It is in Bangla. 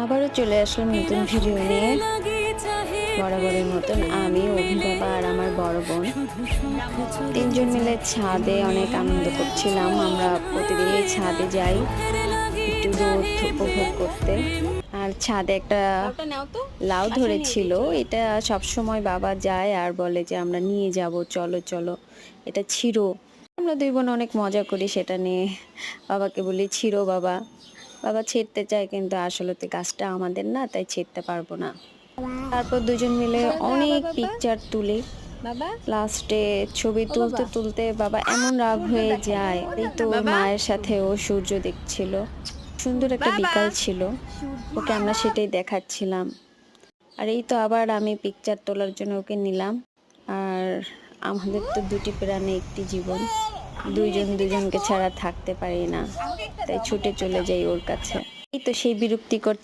আবারও চলে আসলাম নতুন ভিডিও নিয়ে। বরাবরের মতন আমি, অভি বাবা আর আমার বড় বোন তিনজন মিলে ছাদে অনেক আনন্দ করছিলাম। আমরা প্রতিদিনই ছাদে যাই একটু রোদ উপভোগ করতে। আর ছাদে একটা লাউ ধরেছিল, এটা সব সময় বাবা যায় আর বলে যে আমরা নিয়ে যাব, চলো চলো এটা ছিঁড়ো। আমরা দুই বোন অনেক মজা করি সেটা নিয়ে। বাবাকে বলি ছিঁড়ো বাবা। বাবা ছিঁড়তে চায় কিন্তু আসলে তো গাছটা আমাদের না, তাই ছিঁড়তে পারবো না। তারপর দুজন মিলে অনেক পিকচার তুলি। লাস্টে ছবি তুলতে তুলতে বাবা এমন রাগ হয়ে যায়। এই তো ওর মায়ের সাথে ও সূর্য দেখছিল। সুন্দর একটা বিকাল ছিল, ওকে আমরা সেটাই দেখাচ্ছিলাম। আর এই তো আবার আমি পিকচার তোলার জন্য ওকে নিলাম। আর আমাদের তো দুটি প্রাণে একটি জীবন, দুইজন দুজনকে ছাড়া থাকতে পারি না, তাই ছুটে চলে যাই ওর কাছে। এই তো সেই বিরক্তিকর